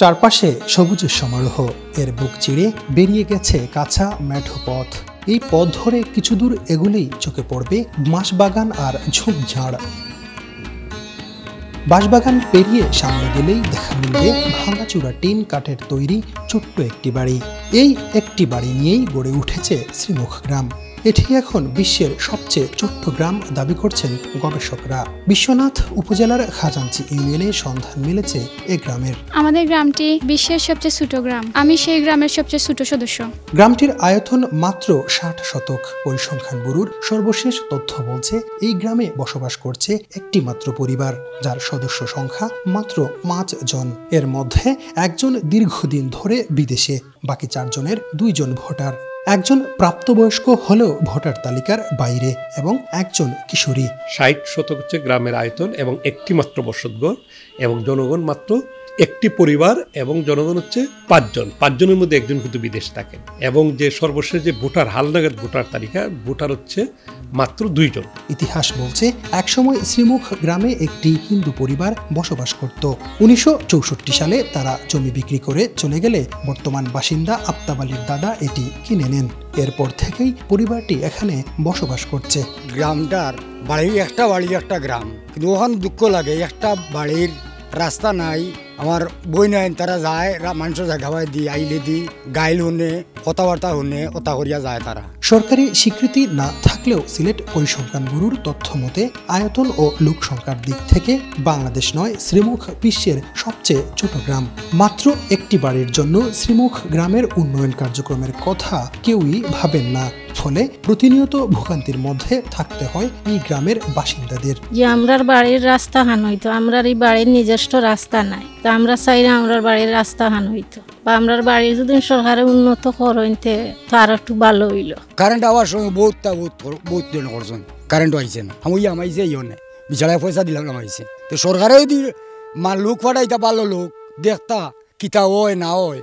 চারপাশে সবুজের সমারোহ, এর বুক চিরে বেরিয়ে গেছে কাঁচা মেঠো পথ। এই পথ ধরে কিছু দূর এগুলেই চোখে পড়বে বাঁশবাগান আর ঝোপঝাড়। বাঁশবাগান পেরিয়ে সামনে গেলেই দেখা মিলবে ভাঙাচুরা টিন কাঠের তৈরি ছোট্ট একটি বাড়ি। এই একটি বাড়ি নিয়েই গড়ে উঠেছে শ্রীমুখ গ্রাম। এটি এখন বিশ্বের সবচেয়ে ছোট্ট গ্রাম দাবি করছেন গবেষকরা। বিশ্বনাথ উপজেলার খাজাঞ্চি ইউনিয়নে সন্ধান মিলেছে এ গ্রামের। আমাদের গ্রামটি বিশ্বের সবচেয়ে ছোট গ্রাম। আমি সেই গ্রামের সবচেয়ে ছোট সদস্য। গ্রামটির আয়তন মাত্র 60 শতক। পরিসংখ্যান ব্যুরোর সর্বশেষ তথ্য বলছে এই গ্রামে বসবাস করছে একটি মাত্র পরিবার, যার সদস্য সংখ্যা মাত্র 5 জন। এর মধ্যে একজন দীর্ঘদিন ধরে বিদেশে, বাকি 4 জনের 2 জন ভোটার। একজন প্রাপ্তবয়স্ক হলেও ভোটার তালিকার বাইরে এবং একজন কিশোরী। 60 শতক হচ্ছে গ্রামের আয়তন এবং একটি মাত্র বসতঘর এবং জনগণ মাত্র একটি পরিবার এবং জনগণ হচ্ছে 5 জন। 5 জনের মধ্যে একজন কিন্তু বিদেশ থাকেন এবং যে সর্বশেষ যে ভোটার হালনাগাদ ভোটার তালিকা, ভোটার হচ্ছে মাত্র 2 জন। ইতিহাস বলছে একসময় শ্রীমুখ গ্রামে একটি হিন্দু পরিবার বসবাস করত। 1964 সালে তারা জমি বিক্রি করে চলে গেলে বর্তমান বাসিন্দা আফতাব আলীর দাদা এটি কিনে নেন। এরপর থেকেই পরিবারটি এখানে বসবাস করছে। গ্রামটার বাড়ির একটা গ্রাম, কিন্তু ওখানে দুঃখ লাগে, একটা বাড়ির রাস্তা নাই। আমার বই নাই, তারা যায় মানুষের জায়গায় দিয়ে আইলে দি গাইল শুনে কথাবার্তা শুনে ওটা করিয়া যায় তারা। সরকারি স্বীকৃতি না থাকলেও সিলেট পরিসংখ্যান ব্যুরোর তথ্য মতে আয়তন ও লোক সংখ্যার দিক থেকে বাংলাদেশ নয়, শ্রীমুখ বিশ্বের সবচেয়ে ছোট গ্রাম। মাত্র একটি বাড়ির জন্য শ্রীমুখ গ্রামের উন্নয়ন কার্যক্রমের কথা কেউই ভাবেন না। ফলে প্রতিনিয়ত ভোগান্তির মধ্যে থাকতে হয় এই গ্রামের বাসিন্দাদের। যে আমরার বাড়ির রাস্তা হান হইতো, আমরার এই বাড়ির নিজস্ব রাস্তা নাই, তো আমরা চাই না আমরার বাড়ির রাস্তা হান হইতো, বা আমরার বাড়ির যদি সরকারে উন্নত করতে তো আর একটু ভালো হইলো। কারেন্ট আওয়ার সঙ্গে বহুত জন করছেন, কারেন্ট আইছে না, আমি আমাইছে ইয়নে বিচারায় পয়সা দিলাম আমাইছে। তো সরকারে যদি লোক ফাটাইতা ভালো লোক দেখতা কিতা হয় না হয়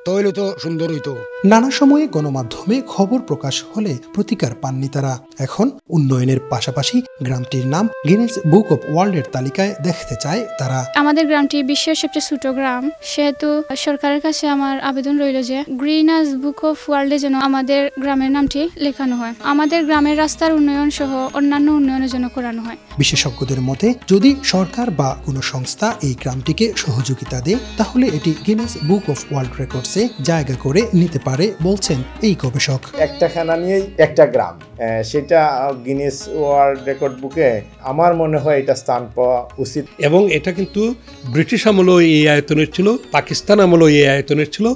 তাহলে তো সুন্দর হইতো। নানা সময়ে গণমাধ্যমে খবর প্রকাশ হলে প্রতিকার পাননি তারা। এখন উন্নয়নের পাশাপাশি গ্রামটির নাম গিনেস বুক অফ ওয়ার্ল্ডের তালিকায় দেখতে চায় তারা। আমাদের গ্রামটি বিশ্বের সবচেয়ে ছোট গ্রাম, সেহেতু সরকারের কাছে আমার আবেদন রইল যে গিনেস বুক অফ ওয়ার্ল্ডে যেন আমাদের গ্রামের নামটি লেখানো হয়। আমাদের গ্রামের রাস্তার উন্নয়ন সহ অন্যান্য উন্নয়নের জন্য করানো হয়। বিশেষজ্ঞদের মতে যদি সরকার বা কোনো সংস্থা এই গ্রামটিকে সহযোগিতা দেয় তাহলে এটি গিনেস বুক অফ ওয়ার্ল্ড রেকর্ডসে জায়গা করে নিতে পারে বলছেন এই গবেষক। একটা খানা নিয়েই একটা গ্রাম, সেটা গিনেস ওয়ার্ল্ড রেকর্ড বুকে আমার মনে হয় এটা স্থান পাওয়া উচিত। এবং এটা কিন্তু ব্রিটিশ আমলেও এই আয়তনের ছিল, পাকিস্তান আমলেও এই আয়তনের ছিল,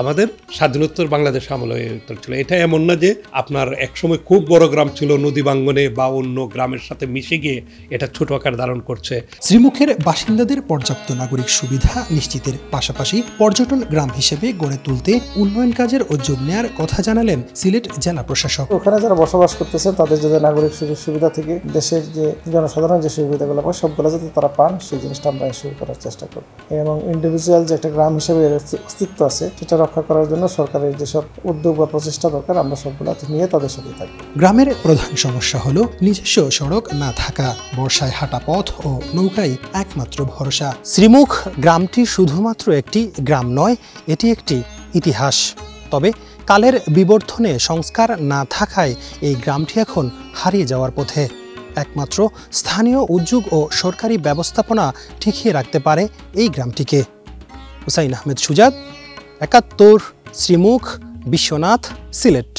আমাদের স্বাধীনোত্তর বাংলাদেশ আমলেও এই আয়তন ছিল। এটা এমন না যে আপনার একসময় খুব বড় গ্রাম ছিল নদী বাঙ্গনে বা অন্য গ্রামের সাথে মিশে গিয়ে এটা ছোট আকার ধারণ করছে। শ্রীমুখের বাসিন্দাদের পর্যাপ্ত নাগরিক সুবিধা নিশ্চিতের পাশাপাশি পর্যটন গ্রাম হিসেবে গড়ে তুলতে উন্নয়ন কাজের উদ্যোগ নেয়ার কথা জানালেন সিলেট জেলা প্রশাসক। ওখানে যারা বসবাস করতেছে তাদের যাতে নাগরিক সুবিধা থেকে দেশের যে জনসাধারণ যে সুবিধাগুলো পায় সবগুলো যাতে তারা পান, সেই জিনিসটা আমরা এনশিওর করার চেষ্টা করব। এবং ইন্ডিভিজুয়াল যে একটা গ্রাম হিসেবে অস্তিত্ব আছে সেটা রক্ষা করার জন্য সরকারের যেসব উদ্যোগ বা প্রচেষ্টা দরকার আমরা সবগুলো নিয়ে তাদের সাথে থাকবো। গ্রামের প্রধান সমস্যা হলো নিজস্ব সড়ক না থাকা, বর্ষায় হাঁটা পথ ও নৌকাই একমাত্র ভরসা। শ্রীমুখ গ্রামটি শুধুমাত্র একটি গ্রাম নয়, এটি একটি ইতিহাস। তবে কালের বিবর্তনে সংস্কার না থাকায় এই গ্রামটি এখন হারিয়ে যাওয়ার পথে। একমাত্র স্থানীয় উদ্যোগ ও সরকারি ব্যবস্থাপনা টিকিয়ে রাখতে পারে এই গ্রামটিকে। হুসাইন আহমেদ সুজাত, 71, শ্রীমুখ, বিশ্বনাথ, সিলেট।